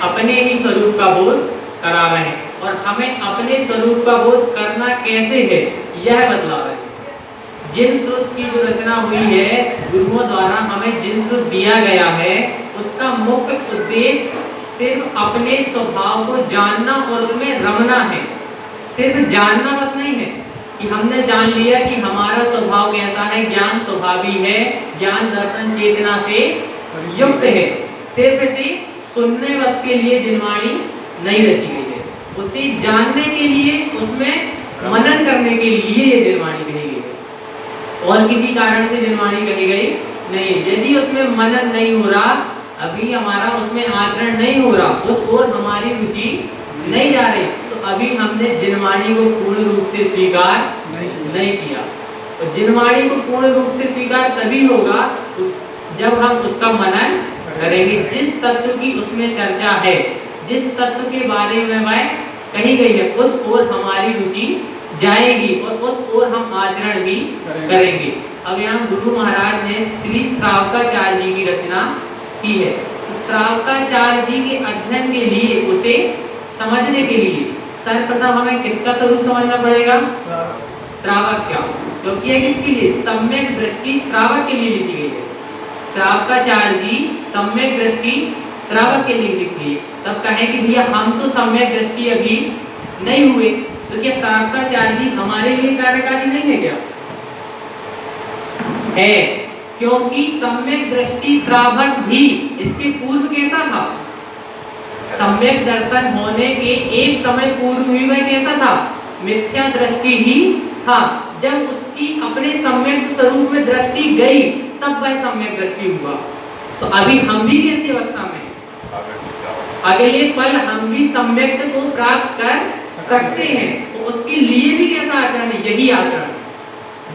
अपने ही स्वरूप का बोध करा रहे हैं। और हमें अपने स्वरूप का बोध करना कैसे है यह बतला रहे हैं। जिन श्रुत की जो रचना हुई है गुरुओं द्वारा, हमें जिन श्रुत दिया गया है उसका मुख्य उद्देश्य सिर्फ अपने स्वभाव को जानना और उसमें रमना है। सिर्फ जानना बस नहीं है कि हमने जान लिया कि हमारा स्वभाव कैसा है, ज्ञान स्वभावी है, ज्ञान दर्शन चेतना से युक्त है। सिर्फ इसे सुनने बस के लिए जिनवाणी नहीं रची गई है, उसे जानने के लिए, उसमें मनन करने के लिए ये जिनवाणी कही गई है। और किसी कारण से जिनवाणी कही गई नहीं। यदि उसमें मनन नहीं हो रहा, अभी हमारा उसमें आचरण नहीं हो रहा, उस ओर हमारी रुचि नहीं जा रही, तो अभी हमने जिनवाणी को पूर्ण रूप से स्वीकार नहीं किया। तो जिनवाणी को पूर्ण रूप से स्वीकार तभी होगा जब हम उसका मनन करेंगे। जिस तत्व की उसमें चर्चा है, जिस तत्व के बारे में वह कही गई है, उस ओर हमारी रुचि जाएगी और उस ओर हम आचरण भी करेंगे। अब यहाँ गुरु महाराज ने श्री श्रावकाचार्य जी की रचना की है। तो श्रावकाचार्य जी के अध्ययन के लिए, उसे समझने के लिए सर्वप्रथम हमें किसका स्वरूप समझना पड़ेगा? श्रावक क्या, क्योंकि यह किसके लिए? सम्यक दृष्टि श्रावक के लिए लिखी गई है। श्रावकाचार्य जी सम्यक दृष्टि श्रावक के लिए लिखी है। तब कहें कि भैया हम तो सम्यक दृष्टि अभी नहीं हुए, तो क्या श्रावकाचार्य जी हमारे लिए कार्यकारी नहीं है क्या? है, क्योंकि सम्यक दृष्टि श्रावक भी इसके पूर्व कैसा था? सम्यक दर्शन होने के एक समय पूर्व भी वह कैसा था? मिथ्या दृष्टि ही था। जब उसकी अपने सम्यक स्वरूप में दृष्टि गई तब वह सम्यक दृष्टि हुआ। तो अभी हम भी कैसी अवस्था में? अगले पल हम भी सम्यक को प्राप्त कर सकते हैं। तो उसके लिए भी कैसा आचरण है? यही आचरण।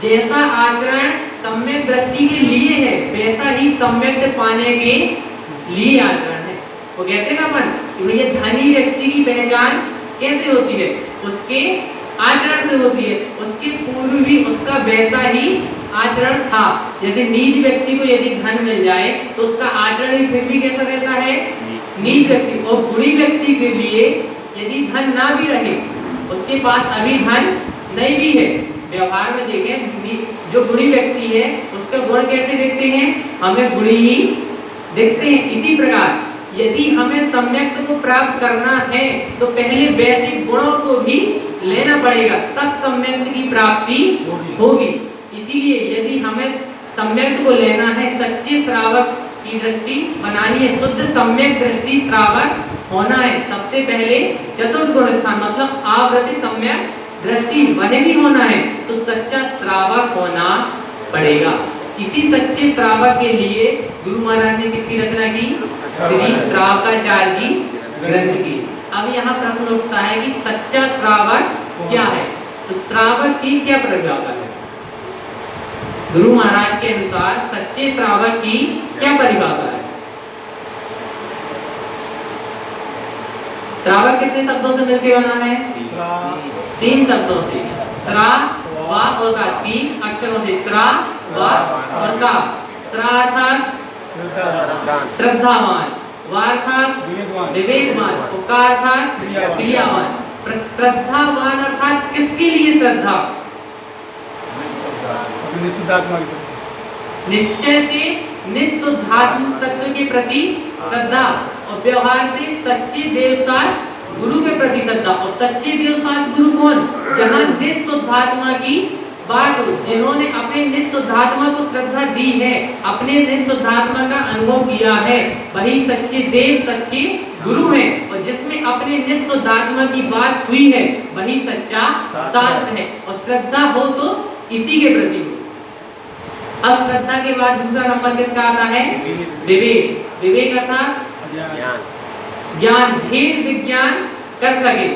जैसा आचरण सम्यक दृष्टि के लिए है, वैसा ही सम्यक पाने के लिए आचरण है। वो कहते हैं ना अपन कि भैया धनी व्यक्ति की पहचान कैसे होती है? उसके आचरण से होती है। उसके पूर्व भी उसका वैसा ही आचरण था। जैसे नीच व्यक्ति को यदि धन मिल जाए तो उसका आचरण फिर भी कैसा रहता है? नीच व्यक्ति। और गुणी व्यक्ति के लिए यदि धन ना भी रहे, उसके पास अभी धन नहीं भी है, व्यवहार में देखें जो गुणी व्यक्ति है उसका गुण कैसे दिखते हैं? हमें गुणी ही दिखते हैं। इसी प्रकार यदि हमें सम्यक को प्राप्त करना है तो पहले वैसे गुणों को भी लेना पड़ेगा, तब सम्यक की प्राप्ति होगी। इसीलिए यदि हमें सम्यक को लेना है, सच्चे श्रावक की दृष्टि बनानी है, शुद्ध सम्यक दृष्टि श्रावक होना है, सबसे पहले चतुर्थ गुण स्थान मतलब आवृत्ति सम्यक दृष्टि वह भी होना है, तो सच्चा श्रावक होना पड़ेगा। इसी सच्चे श्रावक के लिए गुरु महाराज ने किसकी रचना की? श्री श्रावकाचार्य जी ग्रंथ की। अब यहाँ प्रश्न उठता है कि सच्चा श्रावक क्या है? तो श्रावक की क्या परिभाषा है? गुरु महाराज के अनुसार सच्चे श्रावक की क्या परिभाषा है? श्रावक कितने शब्दों से मिलकर बना है? तीन शब्दों से, श्रा, वा और का। तीन अक्षरों से, श्रा, वा और का। श्रा अर्थात श्रद्धावान, वा अर्थात विवेकवान, का अर्थात क्रियावान। श्रद्धावान अर्थात किसके लिए श्रद्धा? निश्चय से निस्तुद्धात्म तत्व के प्रति श्रद्धा, और व्यवहार से सच्चे देवसात गुरु के प्रति श्रद्धा। और सच्चे देवसात गुरु कौन? जहाँ निस्तुद्धात्मा की बात हो, जिन्होंने अपने निस्तुद्धात्मा को श्रद्धा दी है, अपने निस्तुद्धात्मा का अनुभव किया है, वही सच्चे देव सच्चे गुरु हैं। और जिसमें अपने निस्तुद्धात्मा की बात हुई है वही सच्चा शास्त्र है। और श्रद्धा हो तो इसी के प्रति हो। अब श्रद्धा के बाद दूसरा नंबर किसका आता है? विवेक। विवेक अर्थात ज्ञान, भेद विज्ञान कर सके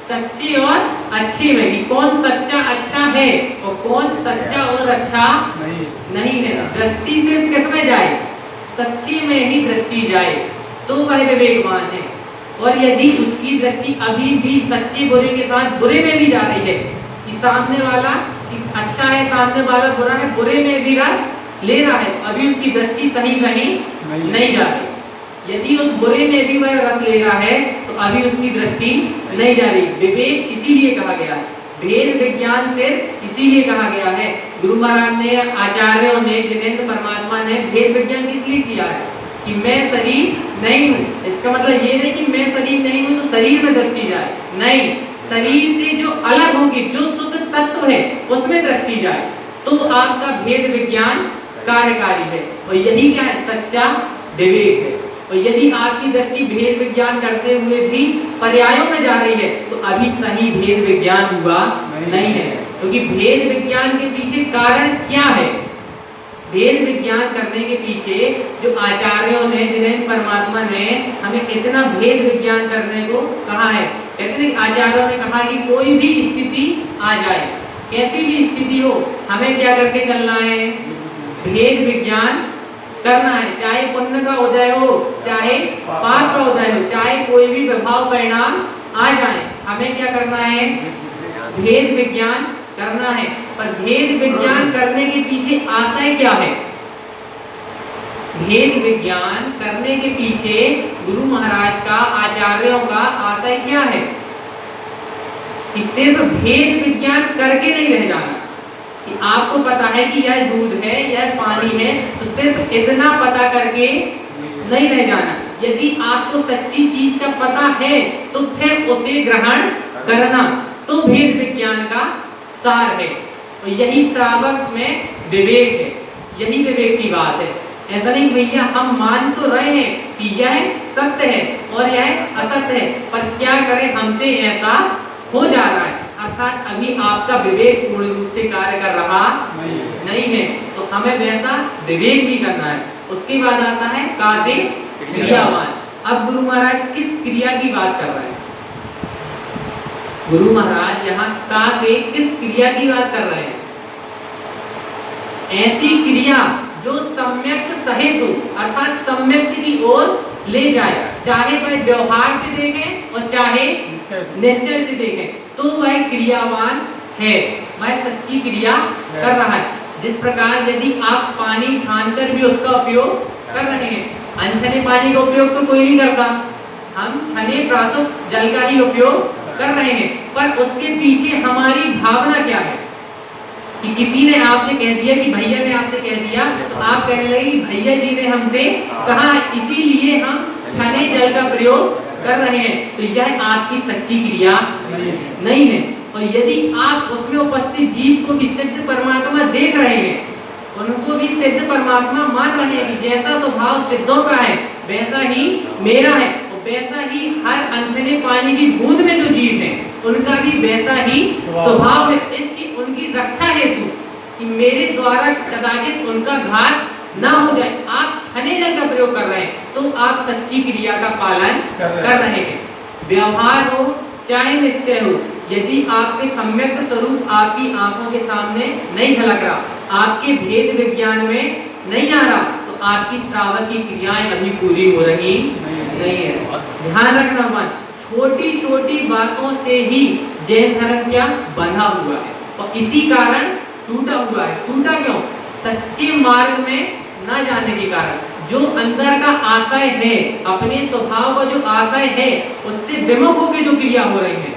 सच्चे और अच्छे में, कि कौन सच्चा अच्छा है और कौन सच्चा और अच्छा नहीं है। दृष्टि सिर्फ किस में जाए? सच्चे में ही दृष्टि जाए तो वह विवेकवान है। और यदि उसकी दृष्टि अभी भी सच्चे बुरे के साथ बुरे में भी जा रही है, कि सामने वाला अच्छा है, सामने वाला बुरा है, बुरे में भी रस ले रहा है, अभी उसकी दृष्टि सही नहीं जा रही। यदि उस बुरे में भी वह रस ले रहा है तो अभी उसकी दृष्टि नहीं जा रही। विवेक इसीलिए कहा गया है, भेद विज्ञान से इसीलिए कहा गया है। गुरु महाराज ने, आचार्यों ने, जिनेंद्र परमात्मा ने भेद विज्ञान इसलिए किया है कि मैं शरीर नहीं हूँ। इसका मतलब ये नहीं कि मैं शरीर नहीं हूँ तो शरीर में दृष्टि जाए, नहीं, शरीर से जो अलग होगी, जो शुद्ध तत्व है उसमें दृष्टि जाए, तो आपका भेद विज्ञान कार्यकारी है। और यही क्या है, सच्चा विवेक है। और यदि आपकी दृष्टि भेद विज्ञान करते हुए भी पर्यायों में जा रही है तो अभी सही भेद विज्ञान हुआ नहीं है। क्योंकि भेद विज्ञान के पीछे कारण क्या है, भेद विज्ञान करने के पीछे जो आचार्यों ने, जिनेंद्र परमात्मा ने हमें इतना भेद विज्ञान करने को कहा है। कहते हैं आचार्यों ने कहा कि कोई भी स्थिति आ जाए, कैसी भी स्थिति हो, हमें क्या करके चलना है, भेद विज्ञान करना है। चाहे पुण्य का उदय हो, चाहे पाप का उदय हो, चाहे कोई भी प्रभाव परिणाम आ जाए, हमें क्या करना है, भेद विज्ञान करना है। पर भेद विज्ञान करने के पीछे आशय क्या है, भेद विज्ञान करने के पीछे गुरु महाराज का, आचार्यों का आशय क्या है कि सिर्फ भेद विज्ञान करके नहीं रह जाना कि आपको पता है कि यह दूध है, यह पानी है, तो सिर्फ इतना पता करके नहीं रह जाना। यदि आपको सच्ची चीज का पता है तो फिर उसे ग्रहण करना, तो भेद विज्ञान का सार है। और यही श्रावक में विवेक है, यही विवेक की बात है। ऐसा नहीं भैया हम मान तो रहे हैं कि यह सत्य है और यह असत्य है, पर क्या करें हमसे ऐसा हो जा रहा है, अर्थात अभी आपका विवेक पूर्ण रूप से कार्य कर रहा नहीं है। तो हमें वैसा विवेक भी करना है। उसके बाद आता है का से क्रियावान। अब गुरु महाराज किस क्रिया की बात कर रहे हैं, गुरु महाराज यहाँ का से किस क्रिया की बात कर रहे हैं, ऐसी क्रिया जो सम्यक सहेतु अर्थात सम्यक की ओर ले जाए, चाहे वह व्यवहार से देखें और चाहे निश्चय से देखें, तो वह क्रियावान है, वह सच्ची क्रिया कर रहा है। जिस प्रकार यदि आप पानी छानकर भी उसका उपयोग कर रहे हैं, अनछने पानी का उपयोग तो कोई नहीं करता, हम छने प्रासुत जल का ही उपयोग कर रहे हैं, पर उसके पीछे हमारी भावना क्या है कि किसी ने आपसे कह दिया, कि भैया ने आपसे कह दिया, तो आप कहने लगे कि भैया जी ने हमसे कहा, इसीलिए हम छने जल का प्रयोग कर रहे हैं। तो यह आपकी सच्ची क्रिया नहीं है। और यदि आप उसमें उपस्थित जीव को भी सिद्ध परमात्मा देख रहे हैं, उनको भी सिद्ध परमात्मा मान रहे हैं कि जैसा स्वभाव सिद्धों का है वैसा ही मेरा है, और वैसा ही हर अनछने पानी की बूंद में जो जीव है उनका भी वैसा ही स्वभाव है। इसकी उनकी रक्षा हेतु कि मेरे द्वारा कदाचित उनका घात ना हो जाए, आप छने जल का प्रयोग कर रहे हैं, तो आप सच्ची क्रिया का पालन कर रहे हैं। व्यवहार हो चाहे निश्चय हो, यदि आपके सम्यक स्वरूप आपकी आंखों के सामने नहीं झलक रहा, आपके भेद विज्ञान में नहीं आ रहा, तो आपकी श्रावक की क्रियाएं अभी पूरी हो रही नहीं है। ध्यान रखना मन, छोटी छोटी बातों से ही जैन धर्म क्या बंधा हुआ है और इसी कारण टूटा हुआ है। टूटा क्यों? सच्चे मार्ग में न जाने के कारण। जो अंदर का आशय है, अपने स्वभाव का जो आशय है, उससे विमुख होकर जो क्रिया हो रही है,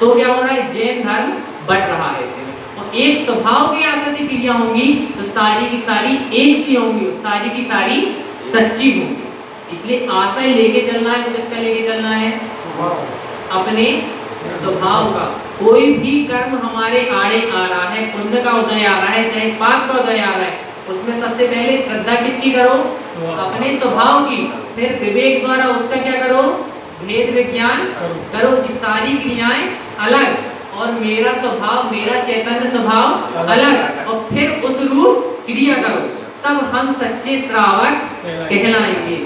तो क्या हो रहा है, जैन धर्म बढ़ रहा है। और एक स्वभाव के आशय से क्रिया होंगी तो सारी की सारी एक सी होंगी, सारी की सारी सच्ची होंगी। इसलिए आशय लेके चलना है, तो किसका लेके चलना है, अपने स्वभाव का। कोई भी कर्म हमारे आड़े आ रहा है, पुण्य का उदय आ रहा है चाहे पाप का उदय आ रहा है, उसमें सबसे पहले श्रद्धा किसकी करो, अपने स्वभाव की। फिर विवेक द्वारा उसका क्या करो, भेद विज्ञान करो कि सारी क्रियाएं अलग और मेरा स्वभाव, मेरा चैतन्य स्वभाव अलग, और फिर उस रूप क्रिया करो, तब हम सच्चे श्रावक कहलाएंगे।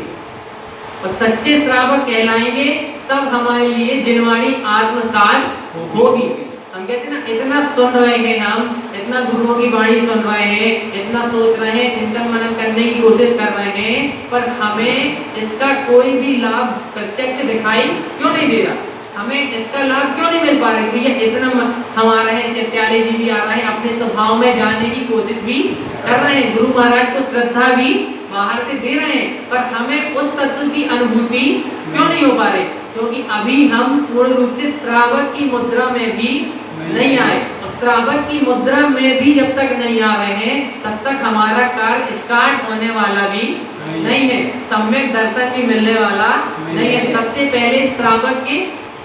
और सच्चे श्रावक कहलाएंगे तब हमारे लिए जिनवाणी आत्मसात होगी। हम कहते हैं ना, इतना सुन रहे हैं हम, इतना गुरुओं की वाणी सुन रहे हैं, इतना सोच रहे हैं, चिंतन मनन करने की कोशिश कर रहे हैं, पर हमें इसका कोई भी लाभ प्रत्यक्ष दिखाई क्यों नहीं दे रहा, हमें इसका लाभ क्यों नहीं मिल पा रहा है। भैया इतना हमारा है, चित्यालय जी भी आ रहे हैं, अपने स्वभाव में जानने की कोशिश भी कर रहे हैं, गुरु महाराज को श्रद्धा भी बाहर से दे रहे हैं, पर हमें उस तत्व की अनुभूति क्यों नहीं हो पा रही? क्योंकि अभी हम पूर्ण रूप से श्रावक की मुद्रा में भी नहीं आए, और श्रावक की मुद्रा में भी जब तक नहीं आ रहे हैं तब तक हमारा कार्य स्टार्ट होने वाला भी नहीं है, सम्यक दर्शन भी मिलने वाला नहीं है। सबसे पहले श्रावक के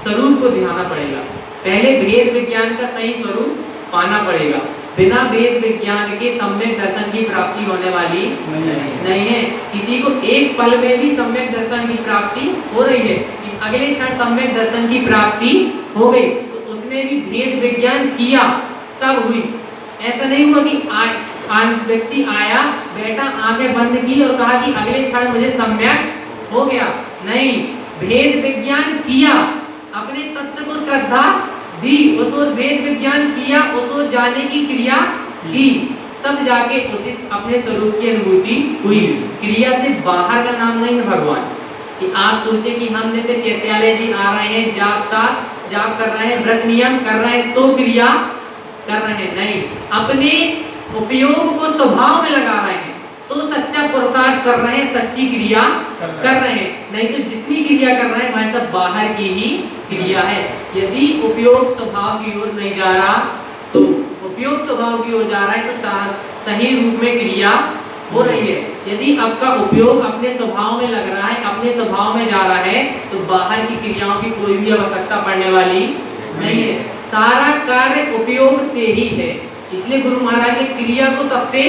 स्वरूप को ध्याना पड़ेगा, पहले भेद विज्ञान का सही स्वरूप पाना पड़ेगा। बिना भेद विज्ञान के सम्यक दर्शन की प्राप्ति होने वाली नहीं है। किसी को एक पल में भी सम्यक दर्शन की प्राप्ति हो रही है, अगले क्षण सम्यक दर्शन की प्राप्ति हो गई, तो उसने भी भेद विज्ञान किया तब हुई। ऐसा नहीं हुआ कि व्यक्ति आया, बैठा, आंखें बंद की और कहा कि अगले क्षण मुझे सम्यक हो गया। नहीं, भेद विज्ञान किया, अपने तत्व को श्रद्धा दी, उस ओर भेद विज्ञान किया, उस ओर जाने की क्रिया की, तब जाके उसे अपने स्वरूप की अनुभूति हुई। क्रिया से बाहर का नाम नहीं है भगवान। कि आप सोचे कि हम नित्य चैत्यालय जी आ रहे हैं, जाप कर रहे हैं, व्रत नियम कर रहे हैं तो क्रिया कर रहे हैं, नहीं, अपने उपयोग को स्वभाव में लगा रहे हैं तो सच्चा पुरुषार्थ कर रहे हैं, सच्ची क्रिया कर रहे हैं। नहीं तो जितनी क्रिया कर रहे हैं वह सब बाहर की ही क्रिया है। यदि उपयोग स्वभाव की ओर नहीं जा रहा, तो उपयोग स्वभाव की ओर जा रहा है तो सही रूप में क्रिया हो रही है। यदि आपका उपयोग अपने स्वभाव में लग रहा है, अपने स्वभाव में जा रहा है, तो बाहर की क्रियाओं की कोई भी आवश्यकता पड़ने वाली नहीं है। सारा कार्य उपयोग से ही है। इसलिए गुरु महाराज ने क्रिया को सबसे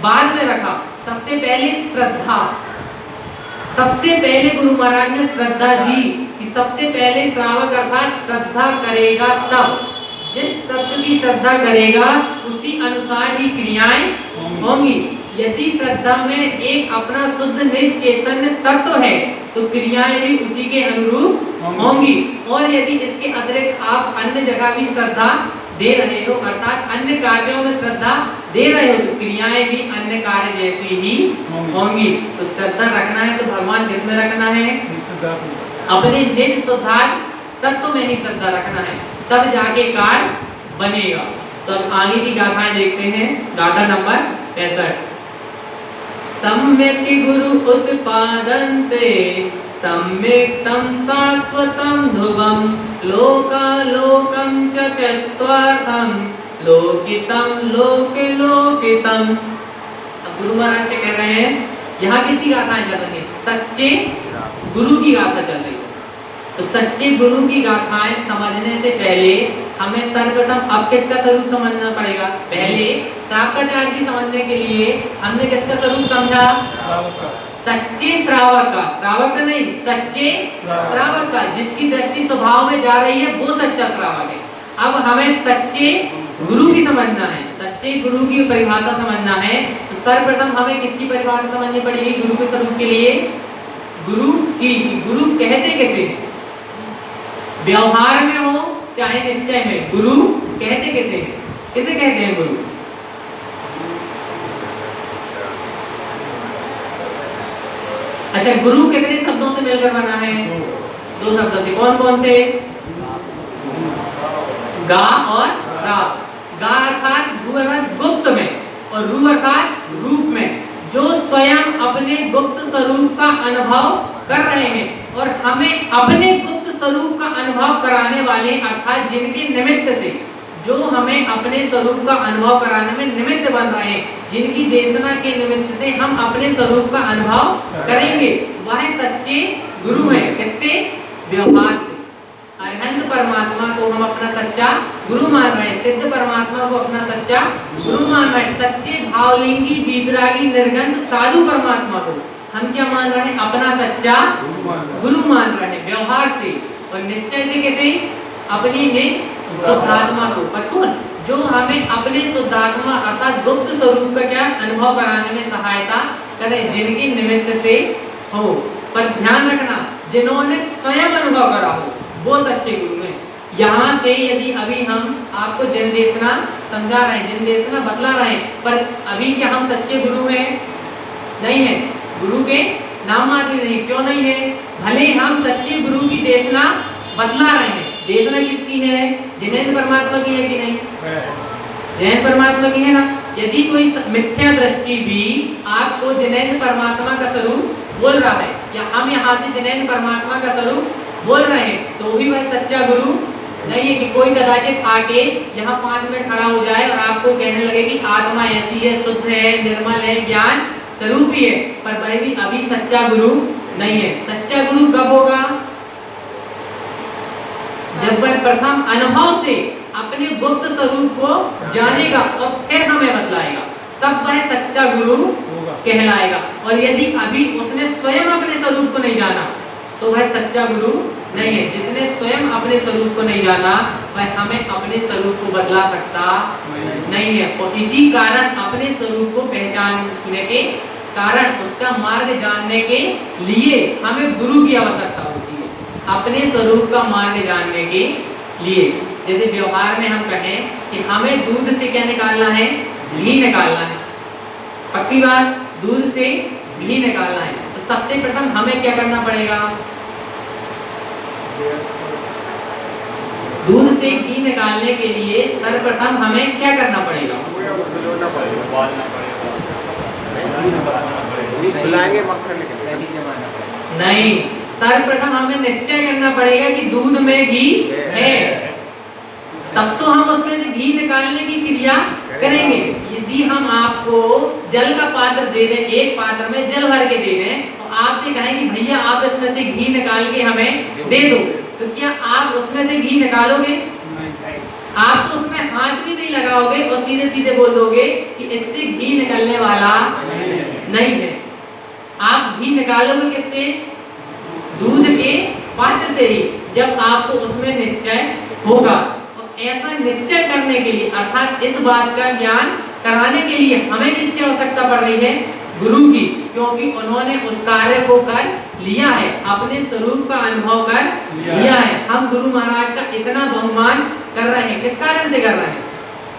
बाद में रखा, सबसे पहले श्रद्धा। सबसे पहले गुरु महाराज ने श्रद्धा दी कि सबसे पहले श्रावक अर्थात श्रद्धा करेगा, तब जिस तत्व की श्रद्धा करेगा उसी अनुसार ही क्रियाएं होंगी। यदि श्रद्धा में एक अपना शुद्ध निश्चैतन्य तत्व है तो क्रियाएं भी उसी के अनुरूप होंगी। और यदि इसके अतिरिक्त आप अन्य जगह भी श्रद्धा दे रहे हो, अर्थात अन्य कार्यों में श्रद्धा दे रहे हो, तो क्रियाएं भी अन्य कार्य जैसी ही होंगी। तो श्रद्धा रखना है तो भगवान किसमें रखना है? अपने निज शुद्धार्थ तत्व में ही श्रद्धा रखना है, तब जाके कार्य बनेगा। तो अब आगे की गाथाएं देखते हैं। गाथा नंबर 65। सम्यक् गुरु उत्पादन्ते सम्यक् तं शाश्वतं ध्रुवं लोकालोकं च चत्वार्थं लोकितं लोके लोकितम्। अब गुरु महाराज क्या कह रहे हैं? यहाँ किसकी गाथाएं चल रही है? सच्चे गुरु की गाथा चल रही है। तो सच्चे गुरु की गाथाएं समझने से पहले हमें सर्वप्रथम अब किसका स्वरूप समझना पड़ेगा? पहले श्रावकाचार्य की समझने के लिए हमने किसका स्वरूप समझा? सच्चे श्रावक का, श्रावक का नहीं, सच्चे श्रावक का, जिसकी दृष्टि स्वभाव में जा रही है वो सच्चा श्रावक है। अब हमें सच्चे गुरु की समझना है, सच्चे गुरु की परिभाषा समझना है। तो सर्वप्रथम हमें किसकी परिभाषा समझनी पड़ेगी गुरु के स्वरूप के लिए? गुरु की। गुरु कहते कैसे हैं? व्यवहार में हो चाहे निश्चय में, गुरु कहते कैसे हैं? किसे कहते हैं गुरु? अच्छा, गुरु कितने शब्दों से मिलकर बना है? दो शब्दों से। कौन कौन से? गा और रा। गा अर्थात गु अर्थात गुप्त में, और रू अर्थात रूप में, जो स्वयं अपने गुप्त स्वरूप का अनुभव कर रहे हैं और हमें अपने गुप्त स्वरूप का अनुभव कराने वाले, अर्थात जिनके निमित्त से, जो हमें अपने स्वरूप का अनुभव कराने में निमित्त बन रहे हैं, जिनकी देशना के निमित्त से हम अपने स्वरूप का अनुभव करेंगे, वह सच्चे गुरु हैं। किससे? व्यवहार से। अरहंत परमात्मा को हम अपना सच्चा गुरु मान रहे हैं, सिद्ध परमात्मा को अपना सच्चा गुरु मान रहे हैं, सच्चे भावलिंगी वीतरागी निर्गंध साधु परमात्मा को हम क्या मान रहे हैं? अपना सच्चा गुरु मान रहे हैं, व्यवहार से। और निश्चय से कैसे? अपनी शुद्धात्मा को, पर कौन? जो हमें अपने शुद्धात्मा अर्थात गुप्त स्वरूप का क्या अनुभव कराने में सहायता करे, जिनके निमित्त से हो। पर ध्यान रखना, जिन्होंने स्वयं अनुभव करा हो वो सच्चे गुरु हैं। यहाँ से यदि अभी हम आपको जन देशना समझा रहे हैं, जन देशना बतला रहे हैं, पर अभी क्या हम सच्चे गुरु हैं? नहीं है। गुरु के नाम मात्र नहीं। क्यों नहीं है? भले हम सच्चे गुरु की देशना बतला रहे हैं। देशना किसकी है? जिनेन्द्र परमात्मा की है कि नहीं? जैन परमात्मा की है ना। यदि कोई मिथ्या दृष्टि भी आपको जिनेंद्र परमात्मा का स्वरूप बोल रहा है, या हम यहाँ से जिनेंद्र परमात्मा का स्वरूप बोल रहे हैं, तो भी वह सच्चा गुरु नहीं है। कि कोई कदाचित आके यहाँ 5 मिनट खड़ा हो जाए और आपको कहने लगे कि आत्मा ऐसी है, शुद्ध है, निर्मल है, ज्ञान स्वरूप ही है, पर वह भी अभी सच्चा गुरु नहीं है। सच्चा गुरु कब होगा? जब वह प्रथम अनुभव से अपने गुप्त स्वरूप को जानेगा और फिर हमें बतलाएगा, तब वह सच्चा गुरु कहलाएगा। और यदि अभी उसने स्वयं अपने स्वरूप को नहीं जाना, तो वह सच्चा गुरु नहीं है। जिसने स्वयं अपने स्वरूप को नहीं जाना, वह हमें अपने स्वरूप को बतला सकता नहीं है। और इसी कारण अपने स्वरूप को पहचानने के कारण, उसका मार्ग जानने के लिए हमें गुरु की आवश्यकता होती है, अपने स्वरूप का मार्ग जानने के लिए। जैसे व्यवहार में हम कहें कि हमें दूध से क्या निकालना है? घी निकालना है। पक्की बात, दूध से घी निकालना है। तो सबसे प्रथम हमें क्या करना पड़ेगा? दूध से घी निकालने के लिए सर्वप्रथम हमें क्या करना पड़ेगा? नहीं, सर्वप्रथम हमें निश्चय करना पड़ेगा कि दूध में घी है, तब तो हम उसमें से घी निकालने की क्रिया करेंगे। यदि हम आपको जल का पात्र दे दें, एक पात्र में जल भर के दे दें और आपसे कहें कि भैया आप इसमें से घी निकाल के हमें दे दो, तो क्या आप उसमें से घी निकालोगे? आप तो उसमें हाथ भी नहीं लगाओगे और सीधे सीधे बोल दोगे कि इससे घी निकलने वाला नहीं है। आप घी निकालोगे किससे? दूध के पात्र से ही, जब आपको उसमें निश्चय होगा। ऐसा निश्चय करने के लिए, अर्थात इस बात का ज्ञान कराने के लिए हमें किसकी आवश्यकता पड़ रही है? गुरु की, क्योंकि उन्होंने उस कार्य को कर लिया है, अपने स्वरूप का अनुभव कर लिया है। हम गुरु महाराज का इतना बहुमान कर रहे हैं, किस कारण से कर रहे हैं?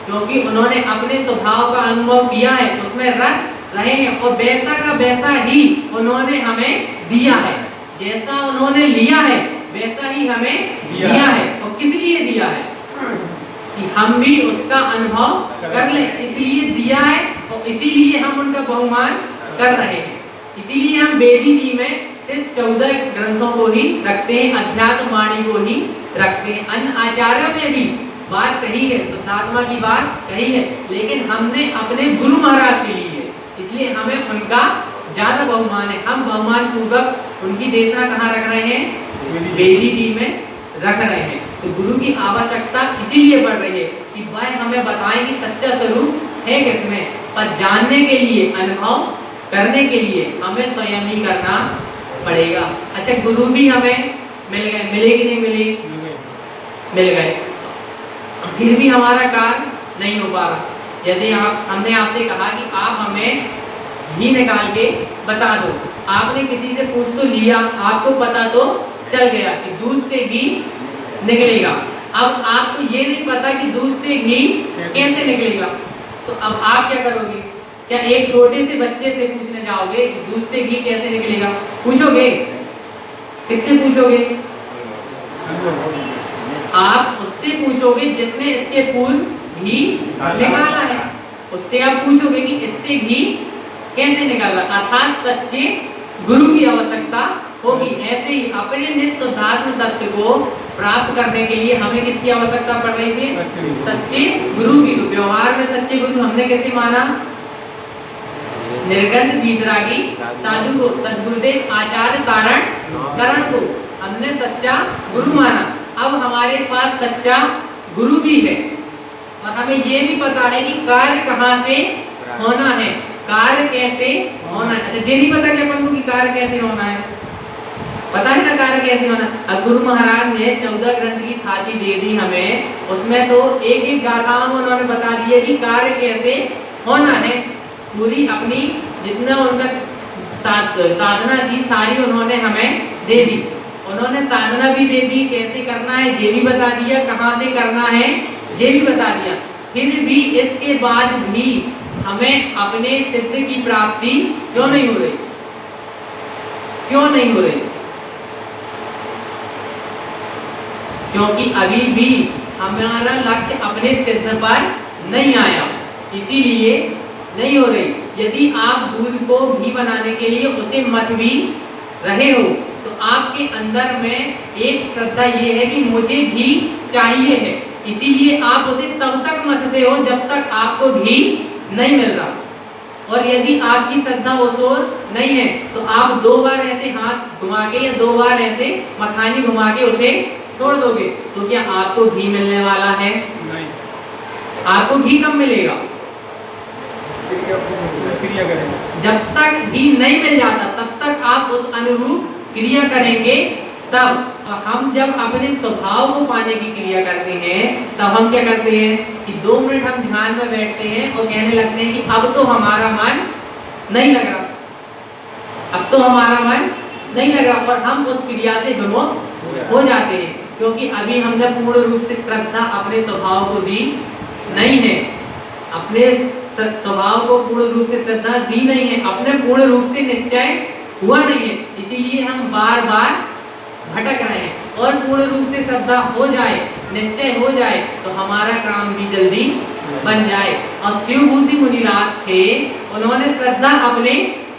क्योंकि उन्होंने अपने स्वभाव का अनुभव किया है, उसमें रख रहे हैं, और वैसा का वैसा ही उन्होंने हमें दिया है। जैसा उन्होंने लिया है वैसा ही हमें दिया है। और किस लिए दिया है? कि हम भी उसका अनुभव कर लें, इसलिए दिया है, और इसीलिए हम उनका बहुमान कर रहे हैं। इसीलिए हम वेदी जी में सिर्फ 14 ग्रंथों को ही रखते हैं, अध्यात्म वाणी को ही रखते हैं। अन्य आचार्यों में भी बात कही है, शुद्धात्मा की बात कही है, लेकिन हमने अपने गुरु महाराज से ली है, इसलिए हमें उनका ज्यादा बहुमान है। हम बहुमान पूर्वक उनकी देशना कहाँ रख रहे हैं? वेदी जी में रख रहे हैं। तो गुरु की आवश्यकता इसीलिए बढ़ रही है कि वह हमें बताएं कि सच्चा स्वरूप है किसमें। पर जानने के लिए, अनुभव करने के लिए हमें स्वयं ही करना पड़ेगा। अच्छा, गुरु भी हमें मिल गए, मिले कि नहीं मिले? मिल गए, फिर भी हमारा कार्य नहीं हो पा रहा। जैसे हमने आपसे कहा कि आप हमें घी निकाल के बता दो, आपने किसी से पूछ तो लिया, आपको पता तो चल गया कि दूध से घी निकलेगा। अब आपको ये नहीं पता कि दूध से घी कैसे निकलेगा, तो अब आप क्या करोगे? क्या एक छोटे से बच्चे से पूछने जाओगे कि दूध से घी कैसे निकलेगा? पूछोगे? किससे पूछोगे? आप उससे पूछोगे जिसने इसके पूर्व घी निकाला है, उससे आप पूछोगे कि इससे घी कैसे निकाला। अर्थात सच्चे गुरु की आवश्यकता होगी। ऐसे ही अपने निष्ठुद्धात्म तत्व को प्राप्त करने के लिए हमें किसकी आवश्यकता पड़ रही थी? सच्चे गुरु की। तो व्यवहार में सच्चे गुरु हमने कैसे माना? निर्ग्रंथ वीतरागी साधु को, सद्गुरुदेव आचार्य तारण करण को हमने सच्चा गुरु माना। अब हमारे पास सच्चा गुरु भी है और हमें ये भी पता है कि कार्य कहाँ से होना है, कार्य कैसे होना है। अच्छा, ये नहीं पता कि अपन को कि कार्य कैसे होना है? पता है ना कार्य कैसे होना। अब गुरु महाराज ने 14 ग्रंथ की थाली दे दी हमें, उसमें तो एक एक गाथाओं में उन्होंने बता दिया कि कार्य कैसे होना है। पूरी अपनी जितना उनका साधना थी सारी उन्होंने हमें दे दी। उन्होंने साधना भी दे दी, कैसे करना है ये भी बता दिया, कहाँ से करना है ये भी बता दिया। फिर भी इसके बाद भी हमें अपने सिद्ध की प्राप्ति क्यों नहीं हो रही? क्यों नहीं हो रही? क्योंकि अभी भी हमारा लक्ष्य अपने सिद्ध पर नहीं आया। इसीलिए नहीं हो रही। यदि आप दूध को घी बनाने के लिए उसे मथ भी रहे हो तो आपके अंदर में एक श्रद्धा ये है कि मुझे घी चाहिए है, इसीलिए आप उसे तब तक मथते हो जब तक आपको घी नहीं मिल रहा। और यदि आपकी श्रद्धा उस ओर नहीं है तो आप 2 बार ऐसे हाथ घुमा के या 2 बार ऐसे मखानी घुमा के उसे छोड़ दोगे, तो क्या आपको घी मिलने वाला है? नहीं। आपको घी कब मिलेगा? क्रिया करेंगे। जब तक घी नहीं मिल जाता तब तक आप उस अनुरूप क्रिया करेंगे। तब हम जब अपने स्वभाव को पाने की क्रिया करते हैं तब हम क्या करते हैं कि 2 मिनट हम ध्यान में बैठते हैं और कहने लगते हैं कि अब तो हमारा मन नहीं लग रहा, अब तो हमारा मन नहीं लग रहा, और हम उस क्रिया से विमुख हो जाते हैं, क्योंकि अभी हमने पूर्ण रूप से श्रद्धा अपने स्वभाव को दी नहीं है, अपने स्वभाव को पूर्ण रूप से श्रद्धा दी नहीं है, अपने पूर्ण रूप से निश्चय हुआ नहीं है, इसीलिए हम बार बार भटक रहे हैं। और पूर्ण रूप से श्रद्धा हो जाए, निश्चय हो जाए तो हमारा काम भी जल्दी बन जाए। और शिवभूति मुनिराज थे, उन्होंने श्रद्धा अपने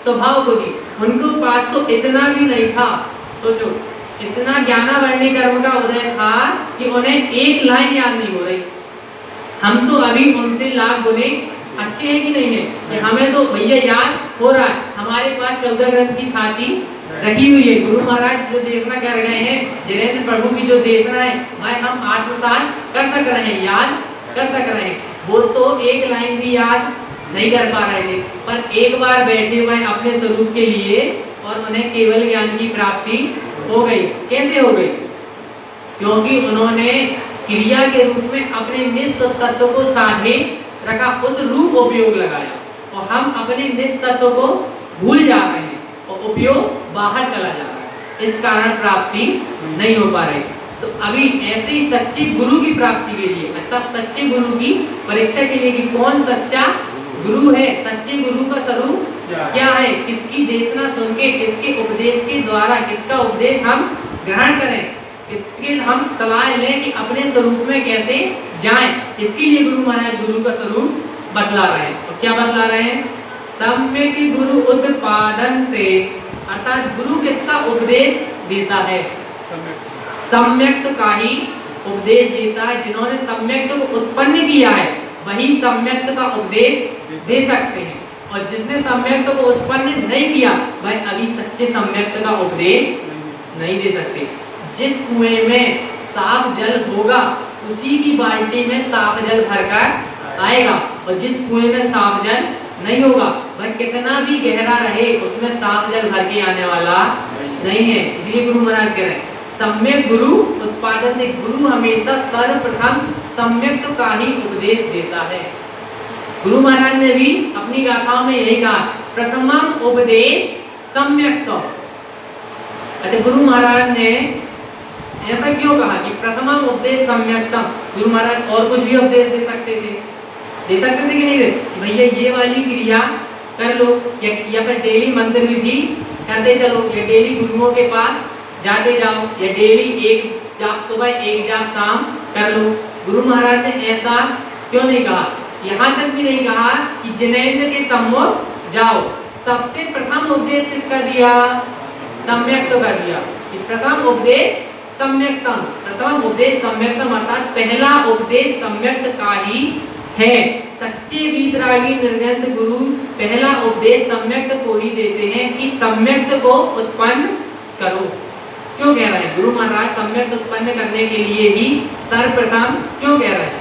स्वभाव को दी, उनके पास तो इतना भी नहीं था, सोचो इतना ज्ञानावर्णी कर्म का उदय था कि उन्हें एक लाइन याद नहीं हो रही। हम तो अभी उनसे लाख गुने अच्छे हैं कि नहीं है कि हमें तो भैया याद हो रहा है, हमारे पास 14 ग्रंथ की खाती रखी हुई है। गुरु महाराज जो देशना कर गए हैं, जिनेंद्र प्रभु की जो देशना है, भाई हम आत्मसात कर सक रहे हैं, याद कर सक रहे हैं। वो तो एक लाइन भी याद नहीं कर पा रहे थे, पर एक बार बैठे हुए अपने स्वरूप के लिए और उन्हें केवल ज्ञान की प्राप्ति हो गई। कैसे हो गई? क्योंकि उन्होंने क्रिया के रूप में अपने निष्ठ तत्व को साधे रखा, उस रूप उपयोग लगाया, और हम अपने निष्ठ तत्व को भूल जा रहे हैं और उपयोग बाहर चला जा रहा है, इस कारण प्राप्ति नहीं हो पा रही। तो अभी ऐसे ही सच्चे गुरु की प्राप्ति के लिए, अच्छा सच्चे गुरु की परीक्षा के लिए कि कौन सच्चा गुरु है, सच्चे गुरु का स्वरूप क्या है, किसकी देशना सुन के, किसके उपदेश के द्वारा, किसका उपदेश हम ग्रहण करें, इसके हम सलाह लें कि अपने स्वरूप में कैसे जाएं। इसके लिए गुरु महाराज गुरु का स्वरूप बतला रहे हैं। और क्या बतला रहे हैं? सम्यक गुरु उत्पादन्ते, अर्थात गुरु किसका उपदेश देता है? सम्यक्त का ही उपदेश देता है। जिन्होंने सम्यक्त को उत्पन्न किया है वही सम्यक्त का उपदेश दे सकते हैं, और जिसने सम्यक्त को उत्पन्न नहीं किया वह अभी सच्चे सम्यक्त का उपदेश नहीं दे सकते। जिस कुएं में साफ जल होगा उसी की बाल्टी में साफ जल भरकर आएगा, और जिस कुएं में साफ जल नहीं होगा वह कितना भी गहरा रहे उसमें साफ जल भर के आने वाला नहीं है। इसलिए गुरु महाराज कह रहे हैं सम्यक गुरु उत्पादन से, गुरु हमेशा सर्वप्रथम सम्यक का ही उपदेश देता है। गुरु महाराज ने भी अपनी गाथाओं में यही कहा, प्रथमम उपदेश सम्यक। अच्छा, गुरु महाराज ने ऐसा क्यों कहा कि प्रथमम उपदेश सम्यक्तम? गुरु महाराज और कुछ भी उपदेश दे सकते थे कि नहीं दे? भैया ये वाली क्रिया कर लो, या फिर डेली मंत्र विधि करते चलो, या डेली गुरुओं के पास जाते जाओ, या डेली एक जाप सुबह एक जाप शाम कर लो। गुरु महाराज ने ऐसा क्यों नहीं कहा? यहाँ तक भी नहीं कहा कि जिनेंद्र के सम्मुख जाओ। सबसे प्रथम उपदेश किसका दिया? सम्यक तो कर दिया कि प्रथम उपदेश सम्यक्तम, प्रथम उपदेश सम्यक्तम, अर्थात पहला उपदेश सम्यक्त का ही है। सच्चे वीतरागी निर्गंत गुरु पहला उपदेश सम्यक्त को ही देते हैं कि सम्यक्त को उत्पन्न करो। क्यों कह रहे हैं गुरु महाराज सम्यक्त उत्पन्न करने के लिए ही सर्वप्रथम क्यों कह रहे हैं?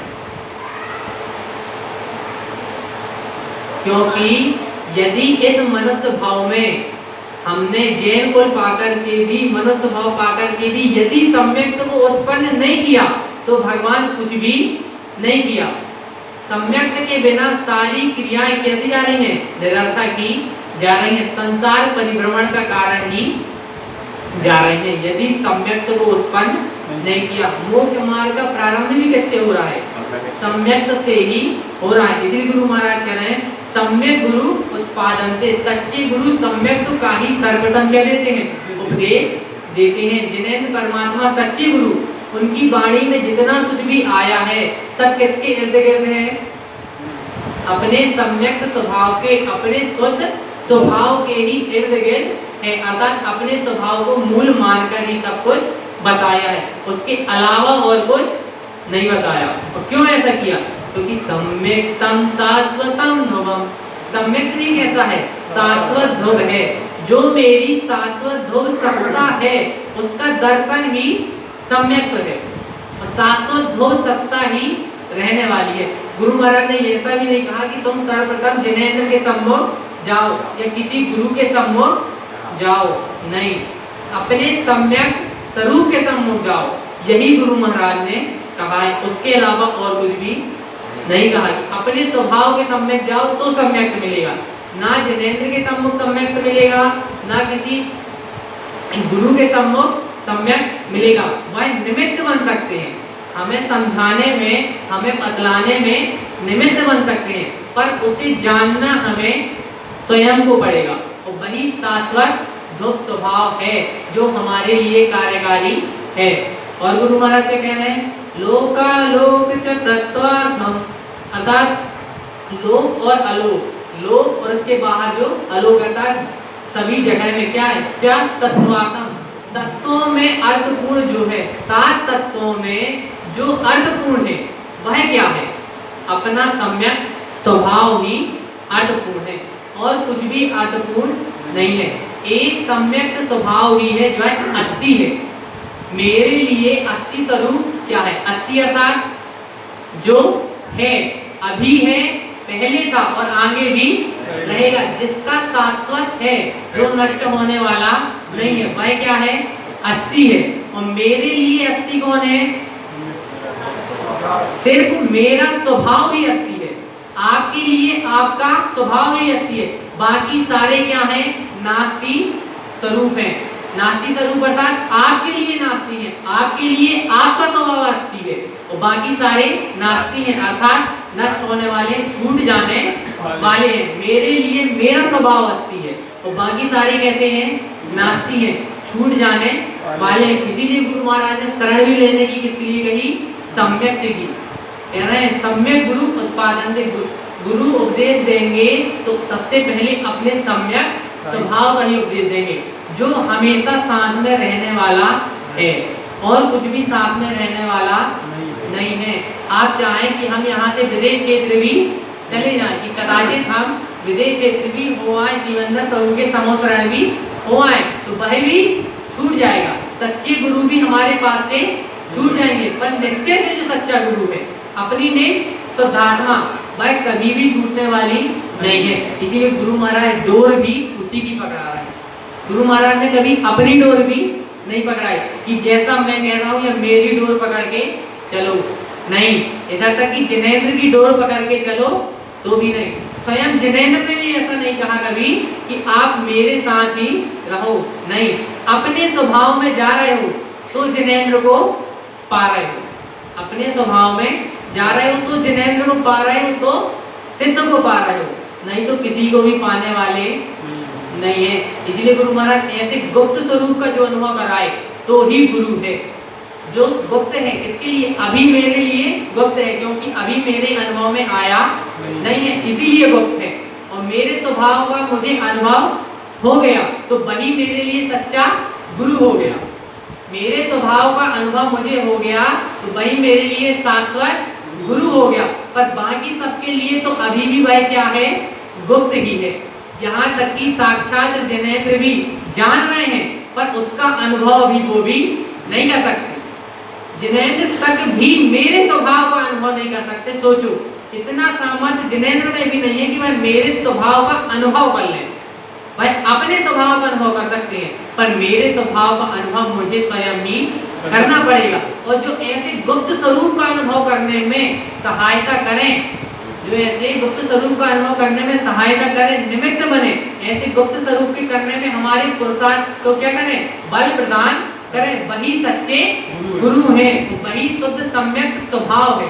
क्योंकि यदि इस मनुष्य भाव में हमने जैन कुल पाकर के भी, मनुष्य भाव पाकर के भी यदि सम्यक्त को उत्पन्न नहीं किया तो भगवान कुछ भी नहीं किया। सम्यक्त के बिना सारी क्रियाएं कैसी जा रही हैं? निरर्थक ही जा रही हैं, संसार परिभ्रमण का कारण ही जा रहे हैं यदि सम्यक्त को उत्पन्न नहीं किया। मोक्ष मार्ग का प्रारंभ भी किससे हो रहा है? सम्यक्त से ही हो रहा है। इसलिए गुरु महाराज कह रहे हैं सम्यक गुरु उत्पादन से, सच्चे गुरु सम्यक्त का ही सर्वप्रथम क्या देते हैं? उपदेश देते हैं। जिनेंद्र परमात्मा सच्चे गुरु, उनकी वाणी में जितना कुछ भी आया है सब किसके इर्द गिर्द है? अपने सम्यक स्वभाव के, अपने शुद्ध स्वभाव के ही इर्द गिर्द है, अर्थात अपने स्वभाव को मूल मानकर ही सब कुछ बताया है, उसके अलावा और कुछ नहीं बताया। और क्यों ऐसा किया? क्योंकि सम्यक्तम शाश्वतम ध्रुवम, सम्यक नहीं कैसा है? शाश्वत ध्रुव है। जो मेरी शाश्वत ध्रुव सत्ता है उसका दर्शन ही सम्यक है, और शाश्वत ध्रुव सत्ता ही रहने वाली है। गुरु महाराज ने ऐसा भी नहीं कहा कि तुम सर्वप्रथम जिनेंद्र के सम्मुख जाओ या किसी गुरु के सम्मुख जाओ, नहीं, अपने सम्यक स्वरूप के सम्मुख जाओ, यही गुरु महाराज ने कहा है। उसके अलावा और कुछ भी नहीं कहा कि अपने स्वभाव के सम्यक जाओ तो सम्यक मिलेगा, ना जिनेंद्र के सम्मुख सम्यक मिलेगा, ना किसी गुरु के सम्मुख सम्यक मिलेगा। वह निमित्त बन सकते हैं, हमें समझाने में, हमें बतलाने में निमित्त बन सकते हैं, पर उसे जानना हमें स्वयं को पड़ेगा, और वही शाश्वत ध्रुव स्वभाव है जो हमारे लिए कार्यकारी है। और गुरु महाराज क्या कह रहे हैं? लोकालोक च तत्वार्थम, अर्थात लोक और अलोक, लोक और उसके बाहर जो अलोक, अर्थात सभी जगह में क्या है? च तत्वार्थम, तत्वों में अर्थपूर्ण जो है, 7 तत्वों में जो अर्थपूर्ण है वह क्या है? अपना सम्यक स्वभाव ही अर्थपूर्ण है, और कुछ भी अर्थपूर्ण नहीं है। एक सम्यक स्वभाव ही है जो है अस्थि है। मेरे लिए अस्थि स्वरूप क्या है? अस्थि अर्थात जो है, अभी है, पहले था और आगे भी रहेगा, जिसका शाश्वत है, जो नष्ट होने वाला नहीं है, वह क्या है? अस्थि है। और मेरे लिए अस्थि कौन है? सिर्फ मेरा स्वभाव ही अस्थि है। आपके लिए आपका स्वभाव ही अस्थि है, बाकी सारे क्या हैं? नास्ति स्वरूप हैं। नास्ति स्वरूप अर्थात आपके लिए नास्ति है, आपके लिए आपका स्वभाव अस्थि है, और बाकी सारे नास्ति हैं, अर्थात नष्ट होने वाले, छूट जाने वाले हैं। मेरे लिए मेरा स्वभाव अस्थि है, और बाकी सारे कैसे हैं? नास्ति हैं, छूट जाने वाले हैं। इसीलिए गुरु महाराज ने शरण भी लेने की किसके लिए कही? सम्यक की। कह रहे हैं सम्यक गुरु उत्पादन से, गुरु उपदेश देंगे तो सबसे पहले अपने सम्यक स्वभाव का ही उपदेश देंगे, जो हमेशा साथ में रहने वाला है, और कुछ भी साथ में रहने वाला नहीं है। आप चाहें कि हम यहाँ से विदेश क्षेत्र भी चले जाएं, कि कदाचित हम विदेश क्षेत्र भी हो आए, शिवंदर प्रभु के समोसरण भी हो आए, तो वह भी छूट जाएगा। सच्चे गुरु भी हमारे पास से छूट जाएंगे, पर निश्चय से जो सच्चा गुरु है, अपनी ने शुद्धात्मा, वह कभी भी छूटने वाली नहीं है। इसीलिए गुरु महाराज डोर भी उसी की पकड़ा रहे हैं। गुरु महाराज ने कभी अपनी डोर भी नहीं पकड़ाई कि जैसा मैं कह रहा हूँ या मेरी डोर पकड़ के चलो, नहीं, इधर तक कि जिनेंद्र की डोर पकड़ के चलो तो भी नहीं। स्वयं जिनेंद्र ने भी ऐसा नहीं कहा कभी कि आप मेरे साथ ही रहो, नहीं, अपने स्वभाव में जा रहे हो तो जिनेंद्र को पा रहे हो, अपने स्वभाव में जा रहे हो तो जिनेंद्र को पा रहे हो, तो सिद्ध को पा रहे हो, नहीं तो किसी को भी पाने वाले नहीं है। इसलिए गुरु महाराज ऐसे गुप्त स्वरूप का जो अनुभव कराए तो ही गुरु है। जो गुप्त है किसके लिए? अभी मेरे लिए गुप्त है, क्योंकि अभी मेरे अनुभव में आया नहीं है, इसीलिए गुप्त है। और मेरे स्वभाव का मुझे अनुभव हो गया तो वही मेरे लिए सच्चा गुरु हो गया। मेरे स्वभाव का अनुभव मुझे हो गया तो वही मेरे लिए शाश्वत गुरु हो गया, पर बाकी सबके लिए तो अभी भी वह क्या है? गुप्त ही है। यहाँ तक कि साक्षात जिनेंद्र भी जान रहे हैं, पर उसका अनुभव भी वो भी नहीं कर सकते। जिनेंद्र तक भी मेरे स्वभाव का अनुभव नहीं कर सकते। सोचो, इतना सामर्थ्य जिनेंद्र में भी नहीं है कि वह मेरे स्वभाव का अनुभव कर लें। वह अपने स्वभाव का अनुभव कर सकते हैं, पर मेरे स्वभाव का अनुभव मुझे स्वयं ही करना पड़ेगा। और जो ऐसे गुप्त स्वरूप का अनुभव करने में सहायता करें, जो ऐसे गुप्त स्वरूप का अनुभव करने में सहायता करें, निमित्त बने, ऐसे गुप्त स्वरूप के करने में हमारे पुरुषार्थ को क्या करें? बल प्रदान करें, वही सच्चे गुरु है, वही शुद्ध सम्यक स्वभाव है,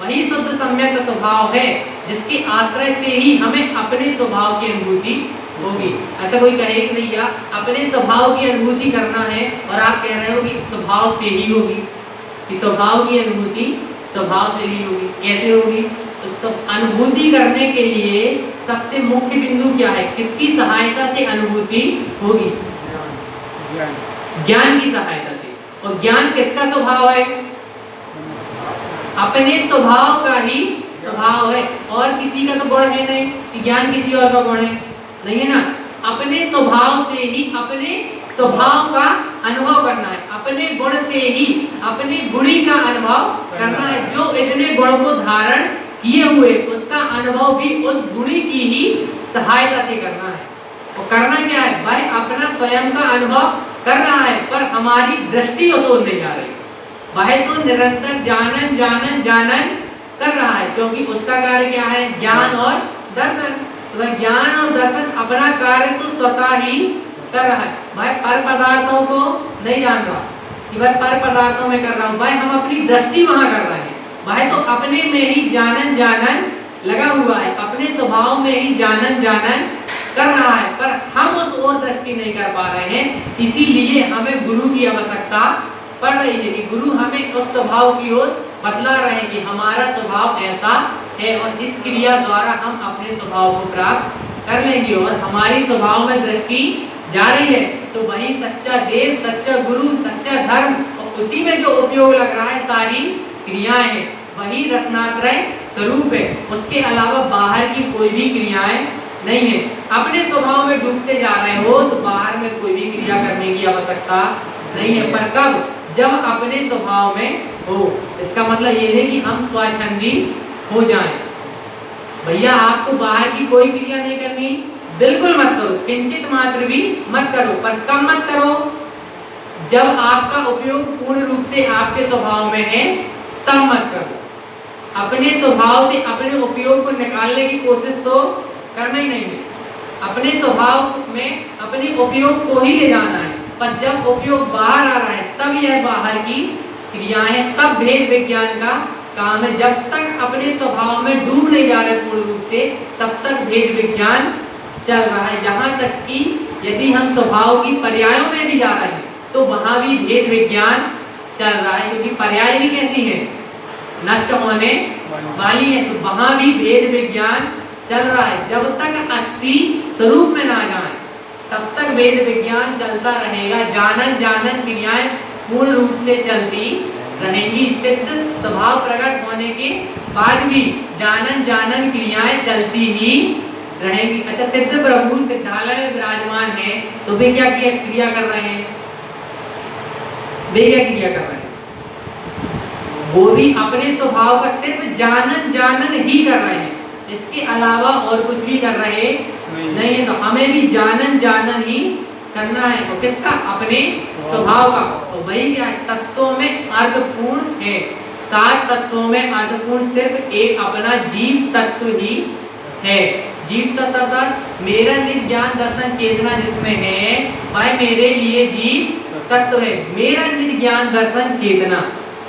वही शुद्ध सम्यक स्वभाव है, जिसके आश्रय से ही हमें अपने स्वभाव की अनुभूति होगी। अच्छा, कोई कहे कि भैया अपने स्वभाव की अनुभूति करना है और आप कह रहे हो कि स्वभाव से ही होगी, कि स्वभाव की अनुभूति स्वभाव से ही होगी, कैसे होगी? अनुभूति करने के लिए सबसे मुख्य बिंदु क्या है? किसकी सहायता से अनुभूति होगी? ज्ञान की सहायता से। और ज्ञान किसका स्वभाव है? अपने स्वभाव का ही स्वभाव है, और किसी का तो गुण है नहीं कि ज्ञान किसी और का गुण है, नहीं है ना। अपने स्वभाव से ही अपने स्वभाव का अनुभव करना है, अपने गुण से ही अपने गुणी का अनुभव करना है। जो इतने गुण को धारण किए हुए उसका अनुभव भी उस गुणी की ही सहायता से करना है। और करना क्या है? वह अपना स्वयं का अनुभव कर रहा है, पर हमारी दृष्टि उस ओर नहीं जा रही। वह तो निरंतर जानन जानन जानन कर रहा है, क्योंकि उसका कार्य क्या है? ज्ञान और दर्शन। तो वह ज्ञान और दर्शन अपना कार्य तो स्वतः ही कर रहा है। वह पर पदार्थों को नहीं जान रहा कि वह पर पदार्थों में कर रहा हूँ, वह हम अपनी दृष्टि वहां कर रहे हैं। वह तो अपने में ही जानन जानन लगा हुआ है, अपने स्वभाव में ही जानन जानन कर रहा है, पर हम उस ओर दृष्टि नहीं कर पा रहे हैं। इसीलिए हमें गुरु की आवश्यकता पड़ रही है कि गुरु हमें उस स्वभाव की ओर बतला रहे हैं कि हमारा स्वभाव ऐसा है, और इस क्रिया द्वारा हम अपने स्वभाव को प्राप्त कर लेंगे और हमारी स्वभाव में दृष्टि जा रही है। तो वही सच्चा देव, सच्चा गुरु, सच्चा धर्म, और उसी में जो उपयोग लग रहा है सारी क्रियाएं हैं, वही रत्नात्रय स्वरूप है। उसके अलावा बाहर की कोई भी क्रियाएं नहीं है। अपने स्वभाव में डूबते जा रहे हो तो बाहर में कोई भी क्रिया करने की आवश्यकता नहीं है। पर कब? जब अपने स्वभाव में हो। इसका मतलब ये नहीं कि हम स्वच्छंदी हो जाएं। भैया आपको बाहर की कोई क्रिया नहीं करनी, बिल्कुल मत करो, किंचित मात्र भी मत करो। पर कब मत करो? जब आपका उपयोग पूर्ण रूप से आपके स्वभाव में है, तब मत करो। अपने स्वभाव से अपने उपयोग को निकालने की कोशिश तो करना ही नहीं है। अपने स्वभाव में अपने उपयोग को ही ले जाना है, पर जब उपयोग बाहर आ रहा है तब यह बाहर की क्रियाएं, तब भेद विज्ञान का काम है। जब तक अपने स्वभाव में डूब नहीं जा रहे पूर्ण रूप से, तब तक भेद विज्ञान चल रहा है। यहाँ तक कि यदि हम स्वभाव की पर्यायों में भी जा रहे हैं तो वहां भी भेद विज्ञान चल रहा है, क्योंकि पर्याय भी कैसी है? नष्ट होने वाली है। तो वहां भी भेद विज्ञान चल रहा है। जब तक अस्थि स्वरूप में ना जाए तब तक वेद विज्ञान चलता रहेगा। जानन जानन क्रियाएं पूर्ण रूप से चलती रहेंगी। सिद्ध स्वभाव प्रकट होने के बाद भी जानन जानन क्रियाएं चलती ही रहेंगी। अच्छा, सिद्ध प्रभु सिद्धालय में विराजमान है तो वे क्या क्रिया कर रहे हैं? वे क्या क्रिया कर रहे हैं? वो भी अपने स्वभाव का सिर्फ जानन जानन ही कर रहे हैं, इसके अलावा और कुछ भी कर रहे नहीं है। तो हमें भी जानन जानन ही करना है। तो किसका? अपने स्वभाव का। तो वही क्या है? तत्वों में अर्थपूर्ण है। 7 तत्वों में अर्थपूर्ण सिर्फ एक अपना जीव तत्व ही है। जीव तत्व मेरा निज ज्ञान दर्शन चेतना जिसमें है, वह मेरे लिए जीव तत्व है। मेरा निज ज्ञान दर्शन चेतना,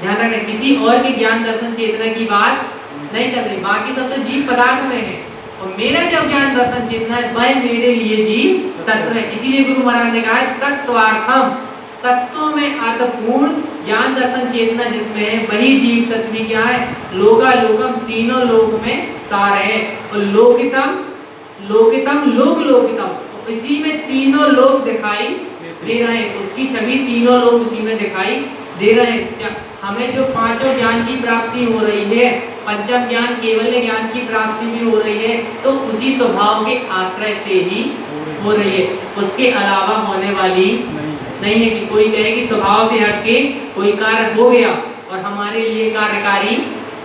ध्यान रखना, किसी और के ज्ञान दर्शन चेतना की बात नहीं चल रही। बाकी सब तो जीव पदार्थ में है, और मेरा जो ज्ञान दर्शन चेतना है वह मेरे लिए जीव तत्व है। इसीलिए गुरु महाराज ने कहा है तत्वार्थम, तत्वों में अर्थपूर्ण ज्ञान दर्शन चेतना जिसमें है वही जीव तत्व भी क्या है? लोका लोकम, तीनों लोक में सार है। और लोकितम लोकितम लोक लोकितम, इसी में तीनों लोक दिखाई दे रहे हैं। उसकी छवि तीनों लोक उसी में दिखाई दे रहे हैं। हमें जो पांचों ज्ञान की प्राप्ति हो रही है, पंचम ज्ञान केवल ज्ञान की प्राप्ति भी हो रही है, तो उसी स्वभाव के आश्रय से ही हो रही है। उसके अलावा होने वाली नहीं है कि कोई कहे कि स्वभाव से हटके कोई कार्य हो गया और हमारे लिए कार्यकारी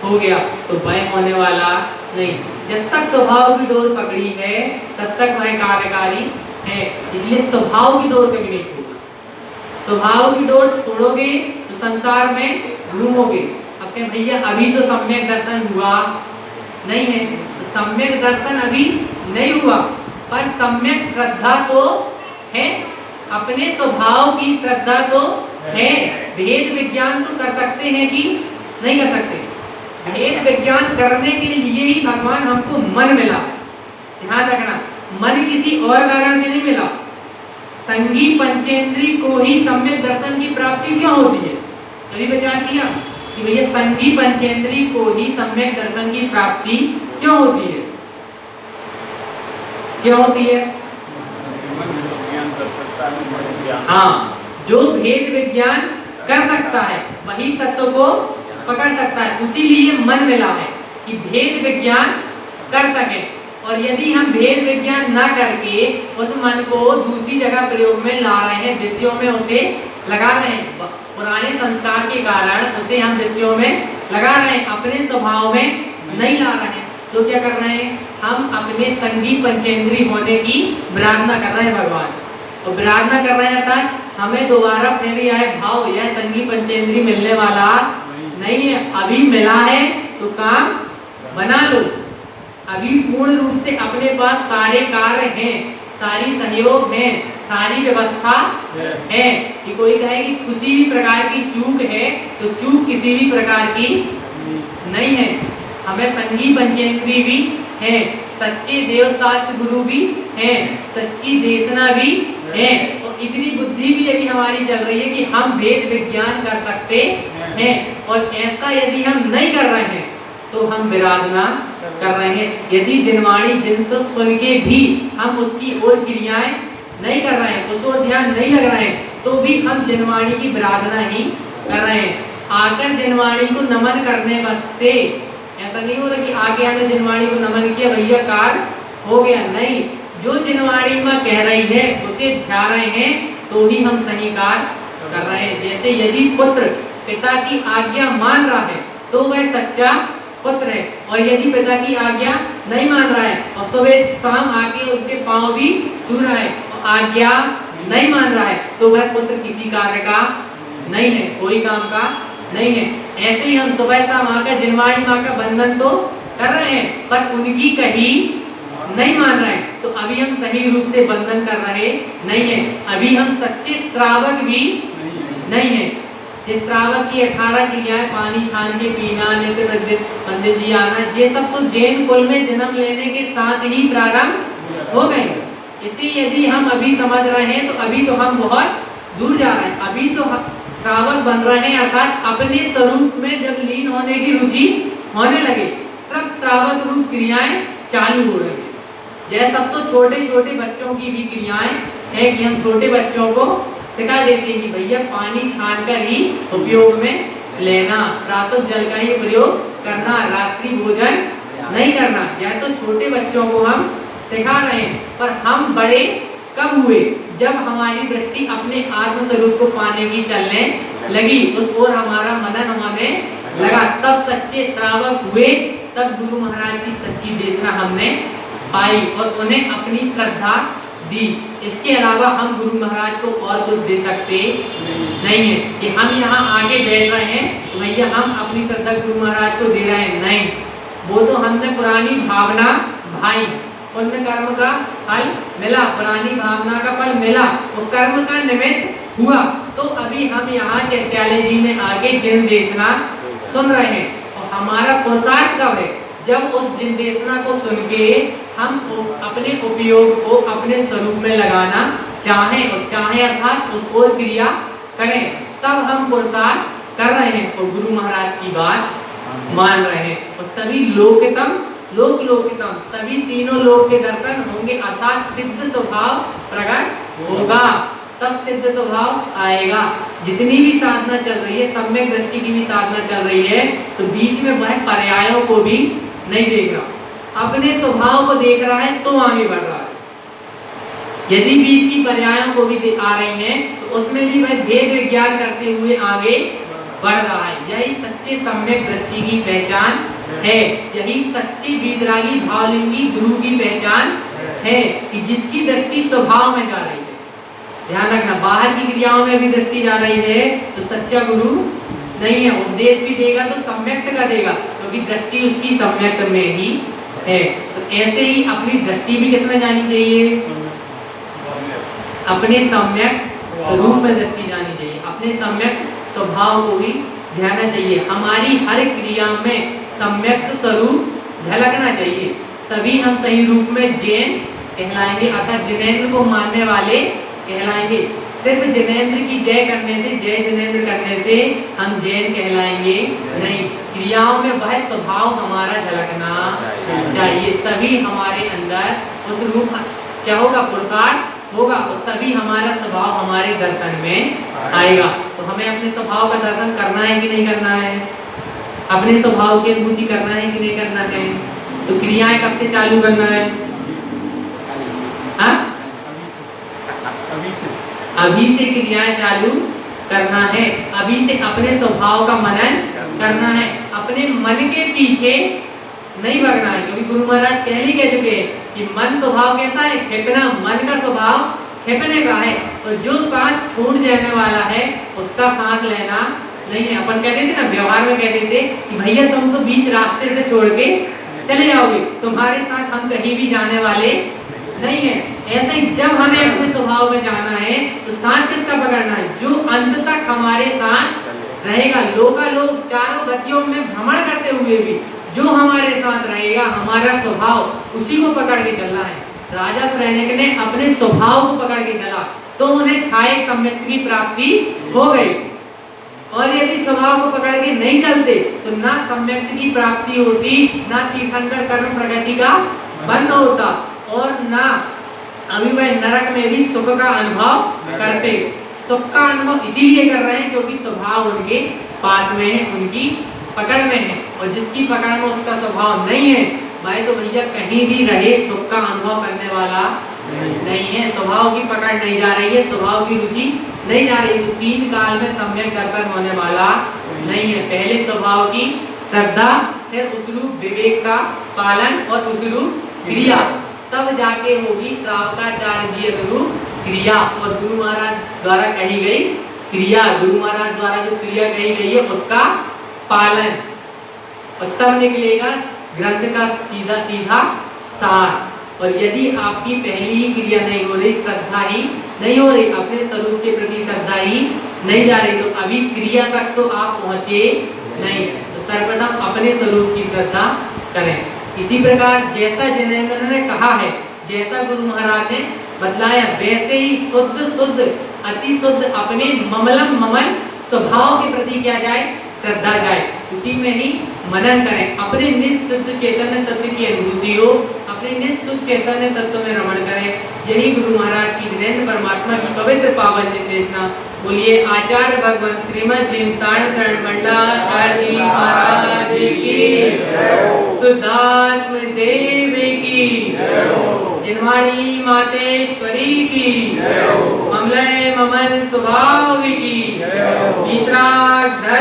हो गया, तो वह होने वाला नहीं। जब तक स्वभाव की डोर पकड़ी है तब तक वह कार्यकारी है। इसलिए स्वभाव की डोर कभी नहीं छोड़ना। स्वभाव की डोर छोड़ोगे तो संसार में घूमोगे। अब कहें भैया अभी तो सम्यक दर्शन हुआ नहीं है, तो सम्यक दर्शन अभी नहीं हुआ, पर सम्यक श्रद्धा तो है। अपने स्वभाव की श्रद्धा तो है। भेद विज्ञान तो कर सकते हैं कि नहीं कर सकते? भेद विज्ञान करने के लिए ही भगवान हमको मन मिला। ध्यान रखना, मन किसी और कारण से नहीं मिला। संगी पंचेंद्री को ही सम्यक दर्शन की प्राप्ति क्यों होती है? कभी विचार किया? कि भैया संगी पंचेंद्री को ही सम्यक दर्शन की प्राप्ति क्यों होती है? क्यों होती है? हाँ, जो भेद विज्ञान कर सकता है वही तत्व को पकड़ सकता है, उसीलिए मन मिला है कि भेद विज्ञान कर सके। और यदि हम भेद विज्ञान ना करके उस मन को दूसरी जगह प्रयोग में ला रहे हैं, विषयों में उसे लगा रहे हैं, पुराने संस्कार के कारण उसे हम विषयों में लगा रहे हैं, अपने स्वभाव में नहीं ला रहे हैं, तो क्या कर रहे हैं? हम अपने संगी पंचेंद्री होने की विराधना कर रहे हैं भगवान। और विराधना कर रहे हैं अर्थात हमें दोबारा फिर यह भाव, यह संगी पंचेंद्री मिलने वाला नहीं है। अभी मिला है तो काम बना लो। अभी पूर्ण रूप से अपने पास सारे कार्य हैं, सारी सहयोग है, सारी व्यवस्था है। कि कोई कहे कि किसी भी प्रकार की चूक है तो चूक किसी भी प्रकार की नहीं है। हमें संगी पंचेंद्री भी है, सच्चे देव शास्त्र गुरु भी है, सच्ची देशना भी है, और इतनी बुद्धि भी अभी हमारी चल रही है कि हम वेद विज्ञान कर सकते हैं। और ऐसा यदि हम नहीं कर रहे हैं तो हम विराधना कर रहे हैं। यदि जिनवाणी जिनसे सुन के भी हम उसकी ओर क्रियाएं नहीं कर रहे हैं, उसको ध्यान नहीं लग रहे हैं, तो भी हम जिनवाणी की विराधना ही कर रहे हैं। आकर जिनवाणी को नमन करने बस से ऐसा नहीं हो रहा कि आगे हमने जिनवाणी को नमन किया भैया कार्य हो गया, नहीं। जो जिनवाणी में कह रही है उसे ध्या रहे हैं तो ही हम सही कार्य कर रहे हैं। जैसे यदि पुत्र पिता की आज्ञा मान रहा है तो वह सच्चा पुत्र है, और यदि पिता की आज्ञा नहीं मान रहा है और सुबह शाम आके उसके पांव भी छू रहा है और आज्ञा नहीं मान रहा है तो वह पुत्र किसी कार्य का नहीं है, कोई काम का नहीं है। ऐसे ही हम सुबह शाम आकर जिनवाणी माँ का बंधन तो कर रहे हैं पर उनकी कहीं नहीं मान रहे हैं, तो अभी हम सही रूप से बंधन कर रहे नहीं है। अभी हम सच्चे श्रावक भी नहीं है। इस श्रावक की 18 क्रियाएं, पानी छान के पीना, नित्य पंडित जी आना, ये सब तो जैन कुल में जन्म लेने के साथ ही प्रारंभ हो गए। इसे यदि हम अभी समझ रहे हैं तो अभी तो हम बहुत दूर जा रहे हैं। अभी तो हम श्रावक बन रहे हैं, अर्थात अपने स्वरूप में जब लीन होने की रुचि होने लगे तब श्रावक रूप क्रियाएं चालू हो रही है। जैसा तो छोटे छोटे बच्चों की भी क्रियाएं हैं कि हम छोटे बच्चों को सिखा देते हैं कि भैया पानी छान कर ही उपयोग में लेना, प्रातः जल का ही प्रयोग करना, रात्रि भोजन नहीं करना। यह तो छोटे बच्चों को हम सिखा रहे हैं, पर हम बड़े कब हुए? जब हमारी दृष्टि अपने आत्म स्वरूप को पाने की चलने लगी, उस ओर हमारा मनन होने लगा, तब सच्चे श्रावक हुए, तब गुरु महाराज की सच्ची देशना हमने पाई और उन्हें अपनी श्रद्धा दी। इसके अलावा हम गुरु महाराज को और कुछ दे सकते नहीं है कि हम यहाँ आगे बैठ रहे हैं तो भैया हम अपनी श्रद्धा गुरु महाराज को दे रहे हैं, नहीं। वो तो हमने पुरानी भावना भाई, पुण्य कर्म का फल मिला, पुरानी भावना का फल मिला, वो कर्म का निमित्त हुआ, तो अभी हम यहाँ चैत्यालय जी में आगे जिन देशना सुन रहे हैं। और हमारा पुरुषार्थ कब है? जब उस जिन देशना को सुन के हम अपने उपयोग को अपने स्वरूप में लगाना चाहें, और चाहें अर्थात उस ओर क्रिया करें, तब हम पुरुषार्थ कर रहे हैं और गुरु महाराज की बात मान रहे हैं। और तभी लोकतम लोकतम, तभी तीनों लोक के दर्शन होंगे, अर्थात सिद्ध स्वभाव प्रकट होगा, तब सिद्ध स्वभाव आएगा। जितनी भी साधना चल रही है, सम्यक दृष्टि की भी साधना चल रही है, तो बीच में वह पर्यायों को भी नहीं देख रहा, अपने स्वभाव को देख रहा है तो आगे बढ़ रहा है। यदि बीच की पर्यायों को भी आ रही हैं तो उसमें भी वह भेद विज्ञान करते हुए आगे बढ़ रहा है। यही सच्चे सम्यक दृष्टि की पहचान है, यही सच्चे वीतरागी भावलिंगी गुरु की पहचान है कि जिसकी दृष्टि स्वभाव में जा रही है। ध्यान रखना, बाहर की क्रियाओं में भी दृष्टि जा रही है तो सच्चा गुरु नहीं है। उपदेश भी देगा तो सम्यक्त का देगा, क्योंकि दृष्टि उसकी सम्यक्त में ही है। तो ऐसे ही अपनी दृष्टि भी किसमें जानी चाहिए? अपने सम्यक स्वरूप में दृष्टि जानी चाहिए, अपने सम्यक स्वभाव को भी ध्यान चाहिए। हमारी हर क्रिया में सम्यक स्वरूप झलकना चाहिए, तभी हम सही रूप में जैन कहलाएंगे, अर्थात जिनेंद्र को मानने वाले कहलाएंगे। सिर्फ जिनेंद्र की जय करने से, जय जिनेंद्र करने से हम जैन कहलाएंगे नहीं। क्रियाओं में वह स्वभाव हमारा झलकना चाहिए, तभी हमारे अंदर उस रूप क्या होगा, पुरुषार्थ होगा, और तभी हमारा स्वभाव हमारे दर्शन में आएगा। तो हमें अपने स्वभाव का दर्शन करना है कि नहीं करना है, अपने स्वभाव की अनुभूति करना है कि नहीं करना है। तो क्रियाएं कब से चालू करना है? हाँ, अभी से क्रियाएं चालू करना है, अभी से अपने स्वभाव का मनन करना है, अपने मन के पीछे नहीं भागना है। क्योंकि गुरु महाराज पहले कह चुके हैं कि मन स्वभाव कैसा है, खेपना, मन का स्वभाव खेपने का है। तो जो सांस छूट जाने वाला है उसका सांस लेना नहीं है। अपन कहते थे ना, व्यवहार में कहते थे कि भैया तुम तो बीच रास्ते से छोड़ के चले जाओगे, तुम्हारे साथ हम कहीं भी जाने वाले नहीं है। ऐसे ही जब हमें अपने स्वभाव में जाना है तो साथ किसका पकड़ना है, जो अंत तक हमारे साथ रहेगा। लोकालोक चारों गतियों में भ्रमण करते हुए भी जो हमारे साथ रहेगा, हमारा स्वभाव, उसी को पकड़ के चलना है। राजा श्रेणिक ने अपने स्वभाव को पकड़ के चला तो उन्हें छाये सम्यक की प्राप्ति हो गई। और यदि स्वभाव को पकड़ के नहीं चलते तो ना सम्यक की प्राप्ति होती, ना तीर्थंकर कर्म प्रगति का बंद होता, और ना अभी वह नरक में भी सुख का अनुभव करते। सुख का अनुभव इसीलिए कर रहे हैं क्योंकि स्वभाव उनके पास में है, उनकी पकड़ में है। और जिसकी पकड़ में उसका स्वभाव नहीं है, भाई तो भैया कहीं भी रहे सुख का अनुभव करने वाला नहीं है। स्वभाव की पकड़ नहीं जा रही है, स्वभाव की रुचि नहीं जा रही, तो तीन काल में सम्यक दर्शन होने वाला नहीं है। पहले स्वभाव की श्रद्धा, फिर उस रूप विवेक का पालन और उस रूप क्रिया, तब जाके होगी श्रावकाचार्य जी अनुरूप क्रिया। और गुरु महाराज द्वारा कही गई क्रिया, गुरु महाराज द्वारा जो क्रिया कही गई है उसका पालन, और तब निकलेगा ग्रंथ का सीधा सीधा सार। और यदि आपकी पहली ही क्रिया नहीं हो रही, श्रद्धा ही नहीं हो रही, अपने स्वरूप के प्रति श्रद्धा ही नहीं जा रही, तो अभी क्रिया तक तो आप पहुंचे नहीं। तो सर्वप्रथम अपने स्वरूप की श्रद्धा करें। इसी प्रकार जैसा जिनेंद्र ने कहा है, जैसा गुरु महाराज ने बतलाया, वैसे ही शुद्ध शुद्ध अति शुद्ध अपने ममलम ममल स्वभाव के प्रति क्या जाए, श्रद्धा जाए, उसी में ही मनन करें। अपने निःशुद्ध चैतन्य तत्व की अनुभूति हो, अपने निःशुद्ध चैतन्य तत्व में रमण करें। यही गुरु महाराज की जिनेंद्र परमात्मा की पवित्र पावन निर्देशना। बोलिए आचार्य भगवान श्रीमद चिंतामणि मंडलाचार्य जी महाराज की, शुद्धात्म देव की, जिनवाणी मातेश्वरी की, ममलय ममल स्वभाव की,